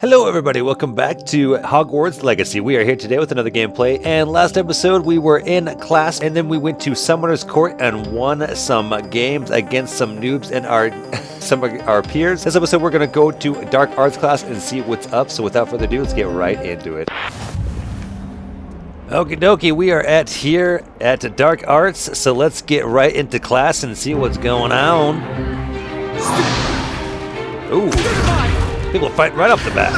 Hello everybody, welcome back to Hogwarts Legacy. We are here today with another gameplay, and last episode we were in class and then we went to Summoner's Court and won some games against some noobs and some of our peers. This episode we're going to go to Dark Arts class and see what's up, so without further ado, let's get right into it. Okie dokie, we are here at Dark Arts, so let's get right into class and see what's going on. Ooh. People fight right off the bat.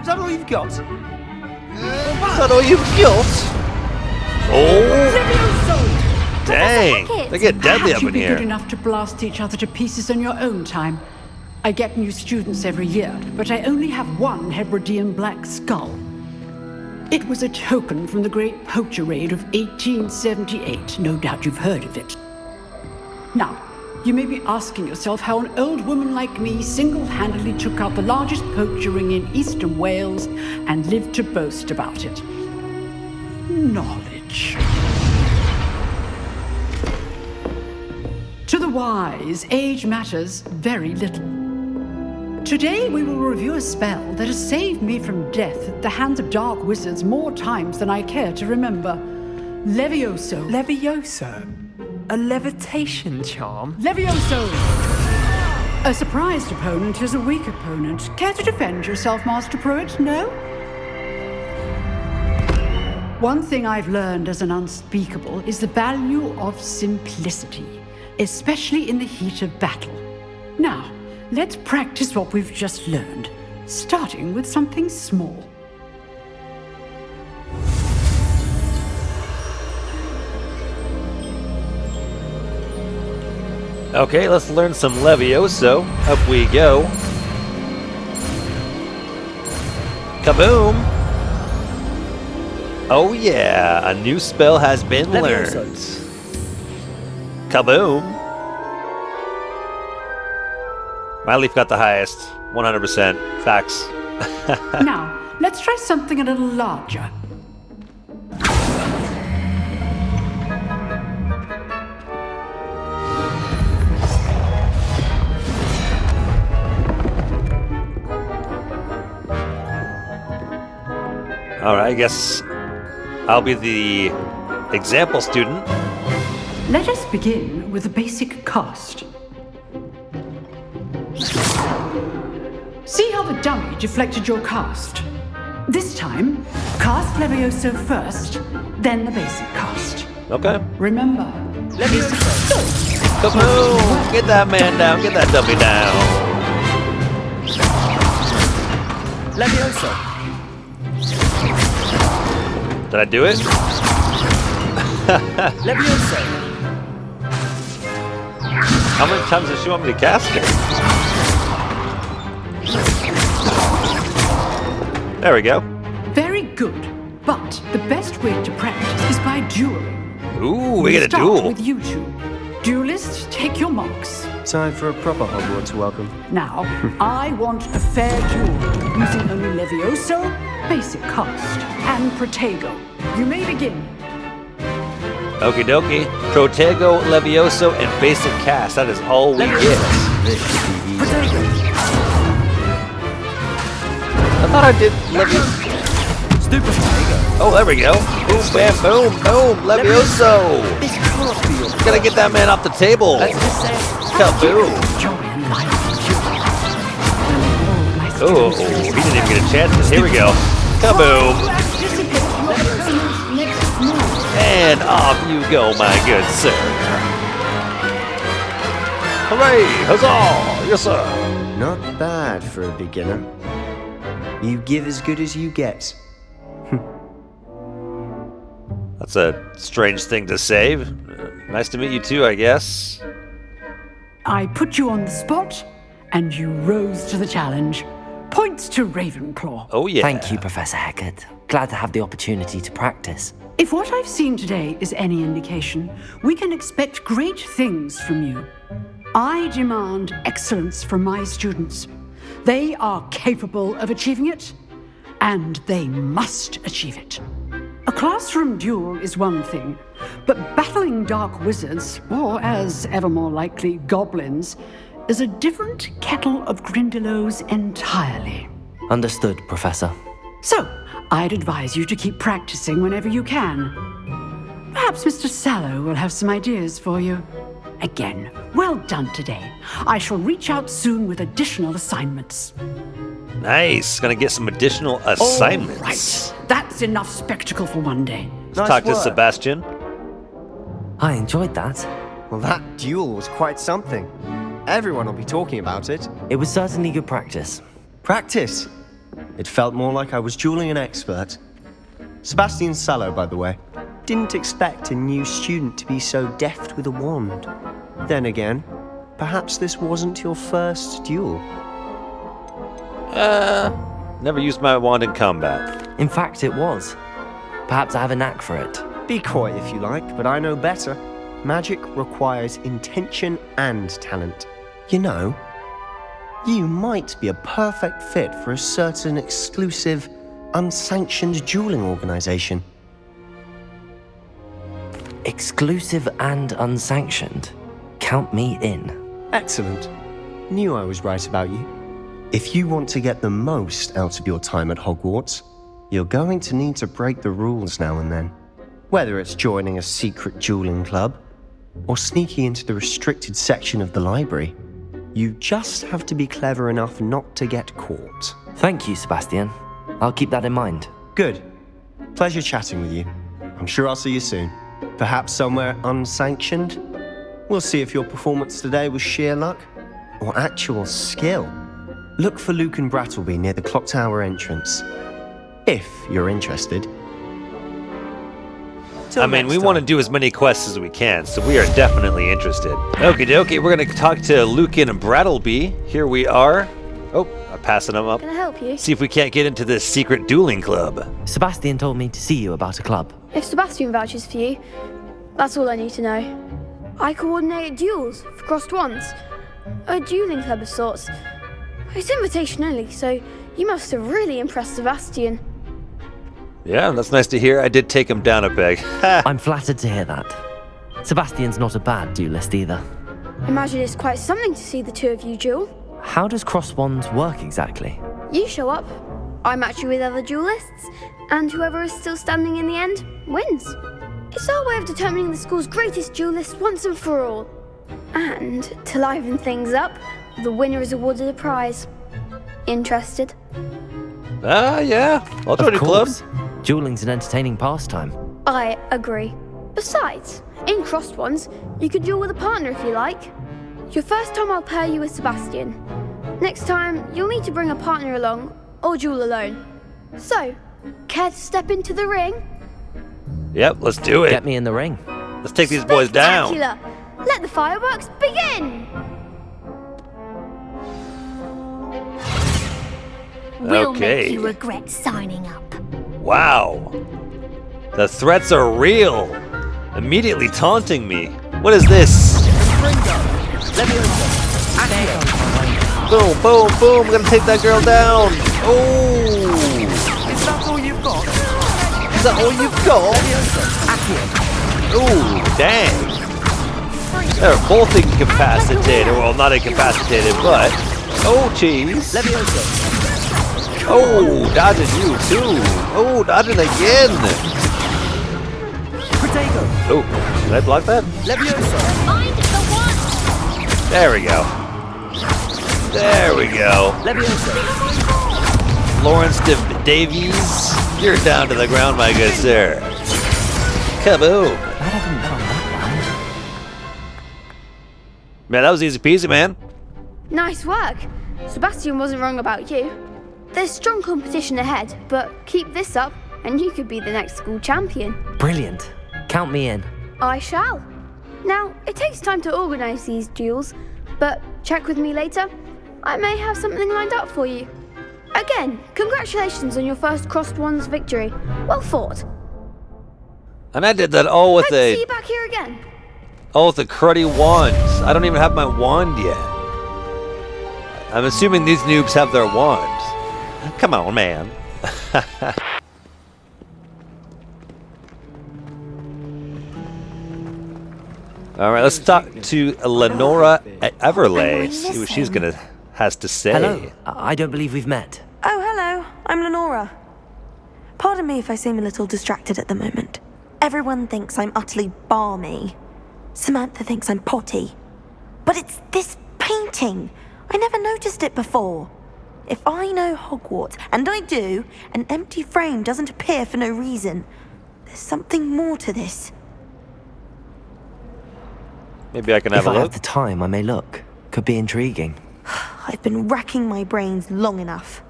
Is that all you've got? Is that all you've got? Oh! Dang! They get deadly up in here. Perhaps you'd be good enough to blast each other to pieces in your own time. I get new students every year, but I only have one Hebridean black skull. It was a token from the Great Poacher Raid of 1878. No doubt you've heard of it. Now, you may be asking yourself how an old woman like me single-handedly took out the largest poacher ring in eastern Wales and lived to boast about it. Knowledge. To the wise, age matters very little. Today we will review a spell that has saved me from death at the hands of dark wizards more times than I care to remember. Levioso. Levioso? A levitation charm? Levioso! A surprised opponent is a weak opponent. Care to defend yourself, Master Pruitt? No? One thing I've learned as an unspeakable is the value of simplicity, especially in the heat of battle. Now, let's practice what we've just learned, starting with something small. Okay, let's learn some Levioso. Up we go. Kaboom! Oh yeah, a new spell has been learned. Kaboom! My leaf got the highest. 100%. Facts. Now, let's try something a little larger. Alright, I guess I'll be the example student. Let us begin with a basic cast. See how the dummy deflected your cast? This time, cast Levioso first, then the basic cast. Okay. Remember, Levioso! Kaboom! Get that man down, get that dummy down. Levioso! Did I do it? Levioso! How many times does she want me to cast it? There we go. very good. But the best way to practice is by dueling. Ooh, we get a Start duel. with you two. Duelists, take your marks. Time for a proper Hogwarts welcome. Now, I want a fair duel, using only Levioso, basic cast, and Protego. You may begin. Okie dokie. Protego, Levioso, and basic cast. That is all we get. This should be easy. Protego! I thought I did Levioso. Stupid Protego! Oh, there we go. Boom, bam, boom, boom. Levioso. This can't be your Gotta get that man off the table. Let's just say, Kaboom. Joy and life and joy. Oh, he didn't even get a chance. Here we go. Kaboom. And off you go, my good sir. Hooray! Huzzah! Yes, sir. Not bad for a beginner. You give as good as you get. That's a strange thing to say. Nice to meet you too, I guess. I put you on the spot, and you rose to the challenge. Points to Ravenclaw. Oh, yeah. Thank you, Professor Heckard. Glad to have the opportunity to practice. If what I've seen today is any indication, we can expect great things from you. I demand excellence from my students. They are capable of achieving it, and they must achieve it. A classroom duel is one thing, but battling dark wizards, or as ever more likely, goblins, is a different kettle of Grindylows entirely. Understood, Professor. So, I'd advise you to keep practicing whenever you can. Perhaps Mr. Sallow will have some ideas for you. Again, well done today. I shall reach out soon with additional assignments. Nice. Gonna get some additional assignments. Right. That's enough spectacle for one day. Let's talk to Sebastian. I enjoyed that. Well, that duel was quite something. Everyone will be talking about it. It was certainly good practice. Practice? It felt more like I was dueling an expert. Sebastian Sallow, by the way. Didn't expect a new student to be so deft with a wand. Then again, perhaps this wasn't your first duel. Never used my wand in combat. In fact, it was. Perhaps I have a knack for it. Be coy if you like, but I know better. Magic requires intention and talent. You know, you might be a perfect fit for a certain exclusive, unsanctioned dueling organization. Exclusive and unsanctioned. Count me in. Excellent. Knew I was right about you. If you want to get the most out of your time at Hogwarts, you're going to need to break the rules now and then. Whether it's joining a secret dueling club, or sneaking into the restricted section of the library, you just have to be clever enough not to get caught. Thank you, Sebastian. I'll keep that in mind. Good. Pleasure chatting with you. I'm sure I'll see you soon. Perhaps somewhere unsanctioned? We'll see if your performance today was sheer luck or actual skill. Look for Luke and Brattleby near the clock tower entrance, if you're interested. I mean, we want to do as many quests as we can, so we are definitely interested. Okie dokie, we're going to talk to Luke and Brattleby. Here we are. Oh, I'm passing them up. Can I help you? See if we can't get into this secret dueling club. Sebastian told me to see you about a club. If Sebastian vouches for you, that's all I need to know. I coordinate duels for crossed wands. A dueling club of sorts. It's invitation only, so you must have really impressed Sebastian. Yeah, that's nice to hear. I did take him down a peg. I'm flattered to hear that. Sebastian's not a bad duelist either. Imagine it's quite something to see the two of you duel. How does cross wands work exactly? You show up, I match you with other duelists, and whoever is still standing in the end wins. It's our way of determining the school's greatest duelist once and for all. And to liven things up, the winner is awarded a prize. Interested? Yeah. I'll join Of your club. course. Dueling's an entertaining pastime. I agree. Besides, in crossed ones, you can duel with a partner if you like. Your first time I'll pair you with Sebastian. Next time, you'll need to bring a partner along, or duel alone. So, care to step into the ring? Yep, let's do it. Get me in the ring. Let's take these boys down. Spectacular! Let the fireworks begin! We'll Okay. make you regret signing up. Wow. The threats are real. Immediately taunting me. What is this? Boom, boom, boom. I'm gonna take that girl down. Oh. Is that all you've got? Is that all you've got? Oh, dang. They're both incapacitated. Well, not incapacitated, but... Oh, cheese. Oh, dodging you too. Oh, dodging again. Protego. Oh, did I block that? Levioso. Find the one! There we go. There we go. Levioso. Lawrence Davies, you're down to the ground, my good sir. Kaboom. Glad I didn't bet on that Man, that was easy peasy, man. Nice work. Sebastian wasn't wrong about you. There's strong competition ahead, but keep this up and you could be the next school champion. one. Brilliant. Count me in. I shall. Now, it takes time to organise these duels, but check with me later. I may have something lined up for you. Again, congratulations on your first crossed wands victory. Well fought. And I did that all with Hope to see a you back here again. cruddy wands. I don't even have my wand yet. I'm assuming these noobs have their wands. Come on, man. All right, let's talk to Lenora Everlay. See what she's has to say. Hello. I don't believe we've met. Oh, hello. I'm Lenora. Pardon me if I seem a little distracted at the moment. Everyone thinks I'm utterly balmy. Samantha thinks I'm potty. But it's this painting. I never noticed it before. If I know Hogwarts, and I do, an empty frame doesn't appear for no reason. There's something more to this. Maybe I can have If a I look. have the time, I may look. Could be intriguing. I've been racking my brains long enough.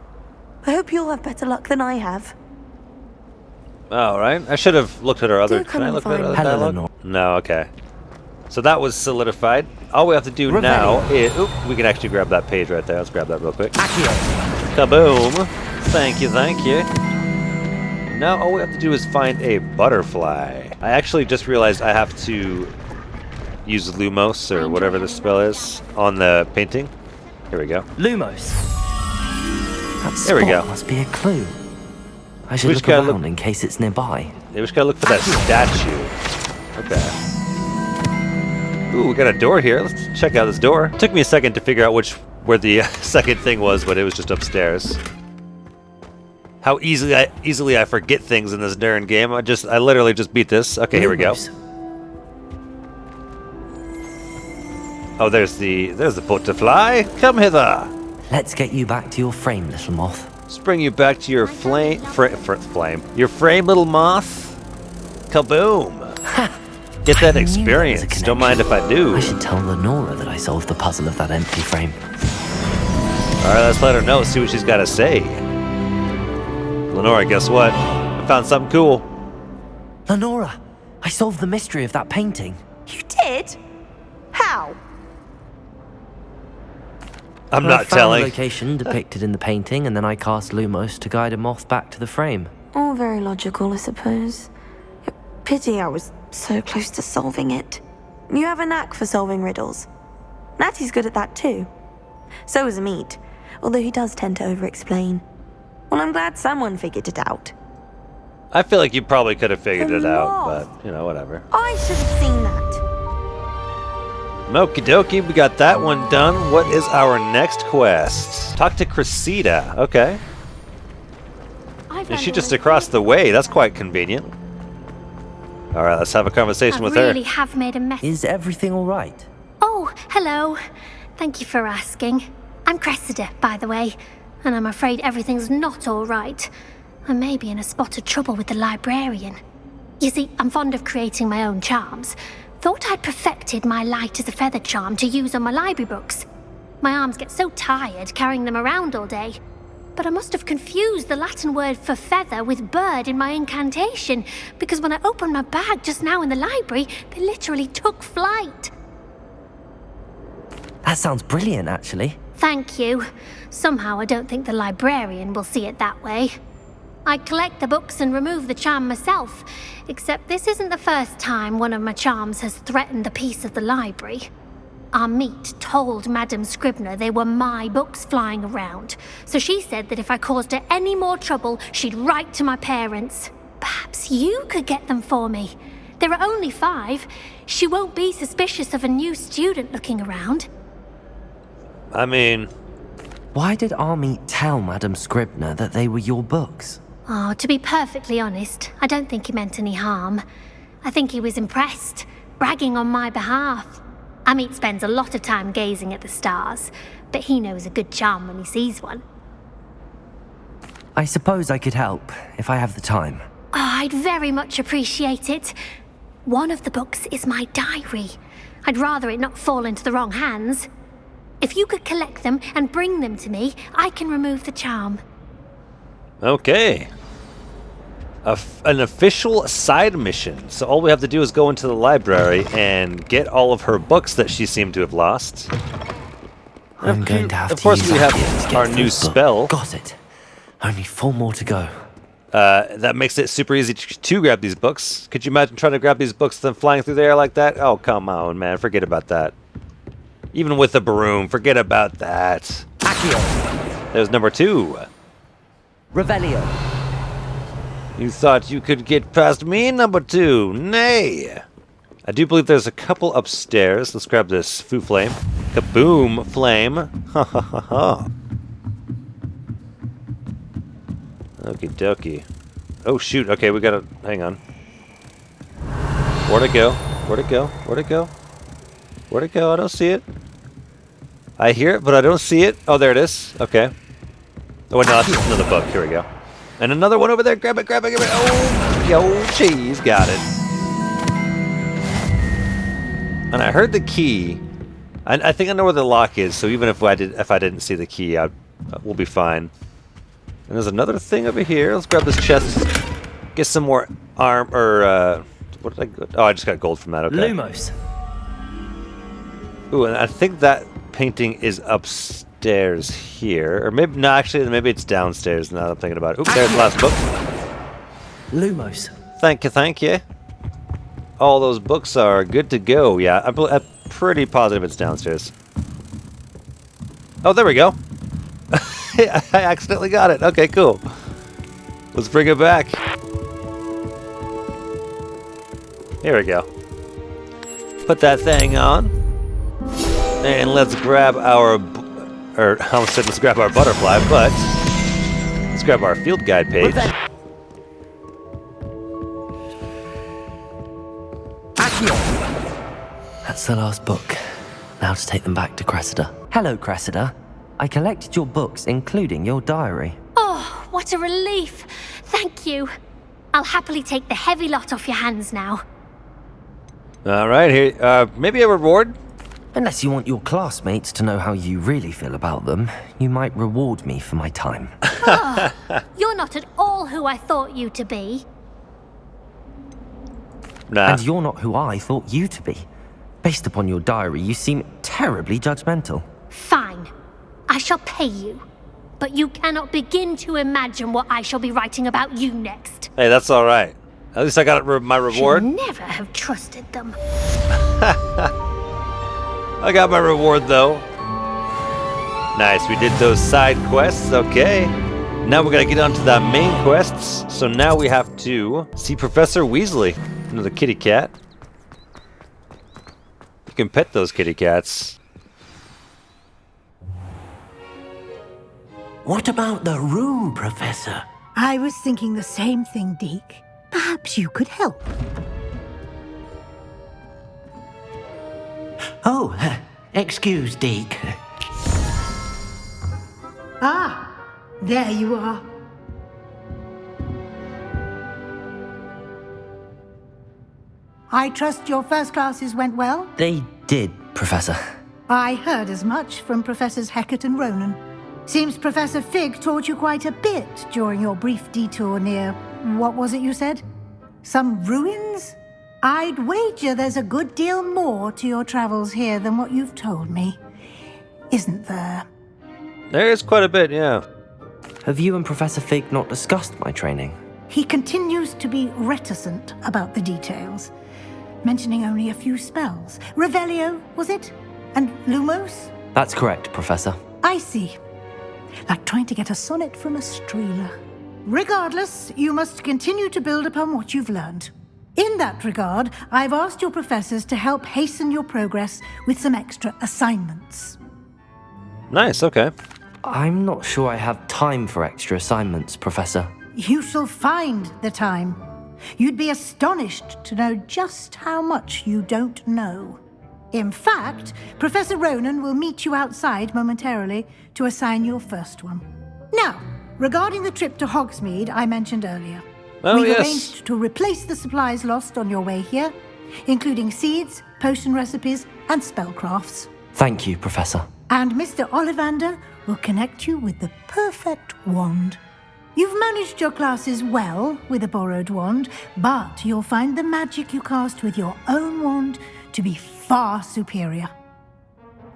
I hope you'll have better luck than I have. All right. I should have looked at our other. Do come Can I and look at our find other me. Hello, dialogue? Lenore. No. Okay. So that was solidified. All we have to do now is... Oop, we can actually grab that page right there. Let's grab that real quick. Kaboom. Thank you, thank you. Now all we have to do is find a butterfly. I actually just realized I have to use Lumos, or whatever the spell is, on the painting. Here we go. Lumos. That There we spot go. must be a clue. I should We look just gotta around in case it's nearby. Yeah, we just gotta look for that statue. Okay. Ooh, we got a door here. Let's check out this door. Took me a second to figure out where the second thing was, but it was just upstairs. How easily I forget things in this darn game. I literally just beat this. Okay, here we go. Lumos. Oh, there's the butterfly. Come hither. Let's get you back to your frame, little moth. Let's bring you back to your flame. Your frame, little moth. Kaboom. Get that I knew there was a experience. Don't mind if I do. I should tell Lenora that I solved the puzzle of that empty frame. All right, let's let her know. See what she's got to say. Lenora, guess what? I found something cool. Lenora, I solved the mystery of that painting. You did? How? I'm I not found telling. the location depicted in the painting, and then I cast Lumos to guide a moth back to the frame. All very logical, I suppose. Pity I was so close to solving it. You have a knack for solving riddles. Natty's good at that too. So is Amit, although he does tend to over-explain. Well, I'm glad someone figured it out. I feel like you probably could have figured The it out, moth. but, whatever. I should have seen that. Okie dokie, we got that one done. What is our next quest? Talk to Cressida. Okay. And she's just across the way. That's quite convenient. All right, let's have a conversation with really her. have made a mess. Is everything all right? Oh, hello. Thank you for asking. I'm Cressida, by the way, and I'm afraid everything's not all right. I may be in a spot of trouble with the librarian. You see, I'm fond of creating my own charms. Thought I'd perfected my light as a feather charm to use on my library books. My arms get so tired carrying them around all day. But I must have confused the Latin word for feather with bird in my incantation, because when I opened my bag just now in the library, they literally took flight. That sounds brilliant, actually. Thank you. Somehow I don't think the librarian will see it that way. I collect the books and remove the charm myself, except this isn't the first time one of my charms has threatened the peace of the library. Amit told Madame Scribner they were my books flying around, so she said that if I caused her any more trouble, she'd write to my parents. Perhaps you could get them for me. There are only 5. She won't be suspicious of a new student looking around. I mean, Why did Amit tell Madame Scribner that they were your books? Oh, to be perfectly honest, I don't think he meant any harm. I think he was impressed, bragging on my behalf. Amit spends a lot of time gazing at the stars, but he knows a good charm when he sees one. I suppose I could help, if I have the time. Oh, I'd very much appreciate it. One of the books is my diary. I'd rather it not fall into the wrong hands. If you could collect them and bring them to me, I can remove the charm. okay. An official side mission. So all we have to do is go into the library and get all of her books that she seemed to have lost. I'm going to have Of to course use we that have here to get our through new the book. spell. Got it. Only 4 more to go. That makes it super easy to grab these books. Could you imagine trying to grab these books then flying through the air like that? Oh, come on, man. Forget about that. Even with the broom, forget about that. Accio. There's number 2. Revelio. You thought you could get past me, number 2? Nay. I do believe there's a couple upstairs. Let's grab this foo flame. Kaboom flame. Ha ha ha ha. Okie dokie. Oh shoot, okay, we gotta... hang on. Where'd it go? Where'd it go? Where'd it go? Where'd it go? I don't see it. I hear it, but I don't see it. Oh, there it is. Okay. Oh, wait, no, that's just another book. Here we go. And another one over there. Grab it, grab it, grab it. Oh, yo, cheese. Got it. And I heard the key. I think I know where the lock is, so even if I didn't see the key, we'll be fine. And there's another thing over here. Let's grab this chest. Get some more arm, or, what did I go? Oh, I just got gold from that. Okay. Lumos. Ooh, and I think that painting is upstairs here. Or maybe, no, actually, maybe it's downstairs now that I'm thinking about it. Oops, there's the last book. Lumos. Thank you, thank you. All those books are good to go. Yeah, I'm pretty positive it's downstairs. Oh, there we go. I accidentally got it. Okay, cool. Let's bring it back. Here we go. Put that thing on. And let's grab our... or, I almost said let's grab our butterfly, but... let's grab our field guide page. That's the last book. Now to take them back to Cressida. Hello, Cressida. I collected your books, including your diary. Oh, what a relief. Thank you. I'll happily take the heavy lot off your hands now. Alright, here, maybe a reward? Unless you want your classmates to know how you really feel about them, you might reward me for my time. Oh, you're not at all who I thought you to be. Nah. And you're not who I thought you to be. Based upon your diary, you seem terribly judgmental. Fine. I shall pay you. But you cannot begin to imagine what I shall be writing about you next. Hey, that's alright. At least I got my reward. Should never have trusted them. I got my reward, though. Nice, we did those side quests, okay. Now we're gonna get on to the main quests. So now we have to see Professor Weasley. Another kitty cat. You can pet those kitty cats. What about the room, Professor? I was thinking the same thing, Deke. Perhaps you could help. Oh, excuse, Deke. Ah, there you are. I trust your first classes went well? They did, Professor. I heard as much from Professors Hecat and Ronan. Seems Professor Fig taught you quite a bit during your brief detour near... what was it you said? Some ruins? I'd wager there's a good deal more to your travels here than what you've told me. Isn't there? There is quite a bit, yeah. Have you and Professor Fig not discussed my training? He continues to be reticent about the details, mentioning only a few spells. Revelio, was it? And Lumos? That's correct, Professor. I see. Like trying to get a sonnet from a streeler. Regardless, you must continue to build upon what you've learned. In that regard, I've asked your professors to help hasten your progress with some extra assignments. Nice, okay. I'm not sure I have time for extra assignments, Professor. You shall find the time. You'd be astonished to know just how much you don't know. In fact, Professor Ronan will meet you outside momentarily to assign your first one. Now, regarding the trip to Hogsmeade I mentioned earlier. Oh, We've yes. arranged to replace the supplies lost on your way here, including seeds, potion recipes, and spellcrafts. Thank you, Professor. And Mr. Ollivander will connect you with the perfect wand. You've managed your classes well with a borrowed wand, but you'll find the magic you cast with your own wand to be far superior.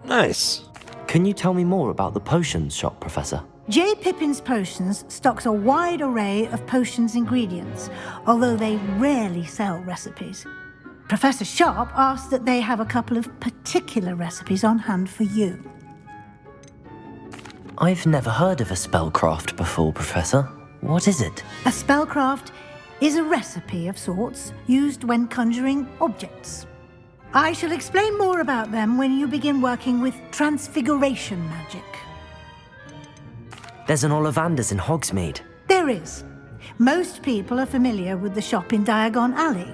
Nice. Can you tell me more about the potions shop, Professor? J. Pippin's Potions stocks a wide array of potions ingredients, although they rarely sell recipes. Professor Sharp asked that they have a couple of particular recipes on hand for you. I've never heard of a spellcraft before, Professor. What is it? A spellcraft is a recipe of sorts used when conjuring objects. I shall explain more about them when you begin working with transfiguration magic. There's an Ollivander's in Hogsmeade. There is. Most people are familiar with the shop in Diagon Alley.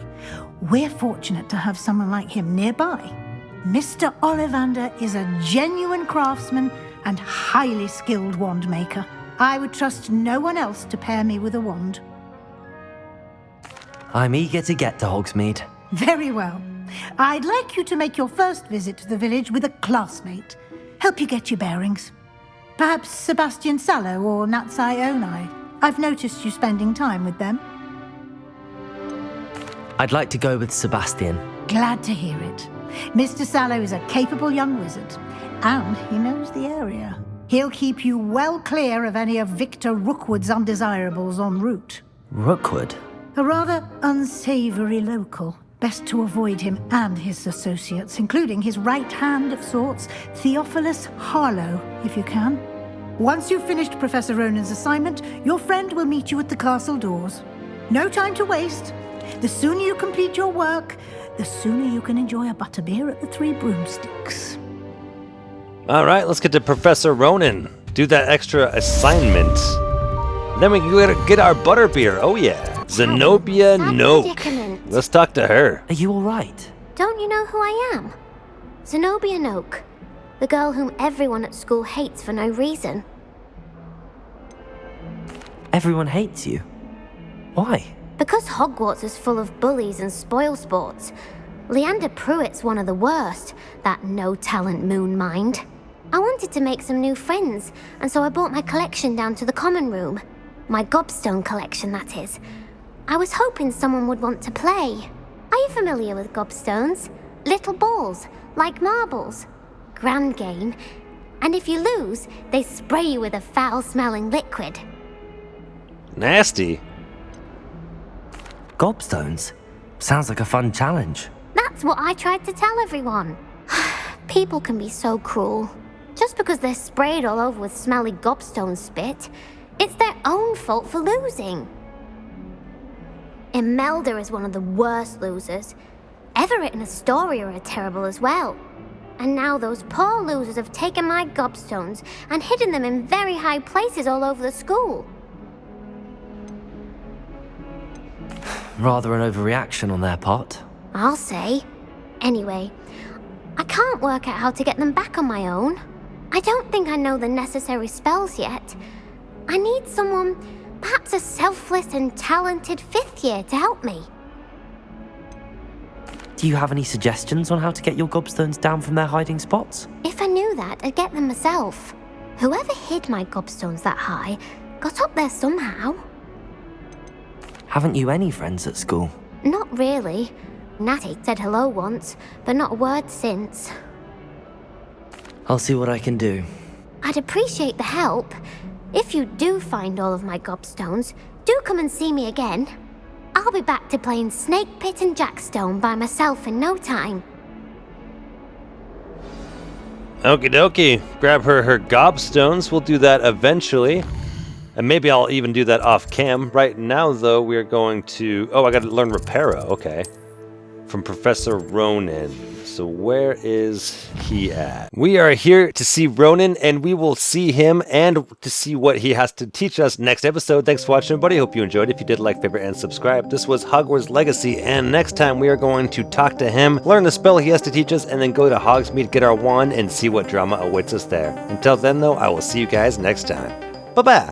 We're fortunate to have someone like him nearby. Mr. Ollivander is a genuine craftsman and highly skilled wand maker. I would trust no one else to pair me with a wand. I'm eager to get to Hogsmeade. Very well. I'd like you to make your first visit to the village with a classmate. Help you get your bearings. Perhaps Sebastian Sallow or Natsai Onai. I've noticed you spending time with them. I'd like to go with Sebastian. Glad to hear it. Mr. Sallow is a capable young wizard, and he knows the area. He'll keep you well clear of any of Victor Rookwood's undesirables en route. Rookwood? A rather unsavory local. Best to avoid him and his associates, including his right hand of sorts, Theophilus Harlow, if you can. Once you've finished Professor Ronan's assignment, your friend will meet you at the castle doors. No time to waste. The sooner you complete your work, the sooner you can enjoy a butterbeer at the Three Broomsticks. All right, let's get to Professor Ronan. Do that extra assignment. Then we can get our butterbeer. Oh yeah. Zenobia Noak. Let's talk to her. Are you all right? Don't you know who I am? Zenobia Noak, the girl whom everyone at school hates for no reason. Everyone hates you? Why? Because Hogwarts is full of bullies and spoilsports. Leander Pruitt's one of the worst, that no-talent moon mind. I wanted to make some new friends, and so I brought my collection down to the common room. My gobstone collection, that is. I was hoping someone would want to play. Are you familiar with gobstones? Little balls, like marbles. Grand game. And if you lose, they spray you with a foul-smelling liquid. Nasty. Gobstones? Sounds like a fun challenge. That's what I tried to tell everyone. People can be so cruel. Just because they're sprayed all over with smelly gobstone spit, it's their own fault for losing. Imelda is one of the worst losers. Everett and Astoria are terrible as well. And now those poor losers have taken my gobstones and hidden them in very high places all over the school. Rather an overreaction on their part. I'll say. Anyway, I can't work out how to get them back on my own. I don't think I know the necessary spells yet. I need someone, perhaps a selfless and talented fifth year to help me. Do you have any suggestions on how to get your gobstones down from their hiding spots? If I knew that, I'd get them myself. Whoever hid my gobstones that high got up there somehow. Haven't you any friends at school? Not really. Natty said hello once, but not a word since. I'll see what I can do. I'd appreciate the help. If you do find all of my gobstones, do come and see me again. I'll be back to playing Snake Pit and Jackstone by myself in no time. Okie dokie. Grab her gobstones. We'll do that eventually. And maybe I'll even do that off cam. Right now, though, we're going to... Oh, I got to learn Reparo. Okay. From Professor Ronan. So where is he at? We are here to see Ronan, and we will see him and to see what he has to teach us next episode. Thanks for watching, everybody. Hope you enjoyed. If you did, like, favorite, and subscribe. This was Hogwarts Legacy, and next time we are going to talk to him, learn the spell he has to teach us, and then go to Hogsmeade, get our wand, and see what drama awaits us there. Until then, though, I will see you guys next time. Bye-bye.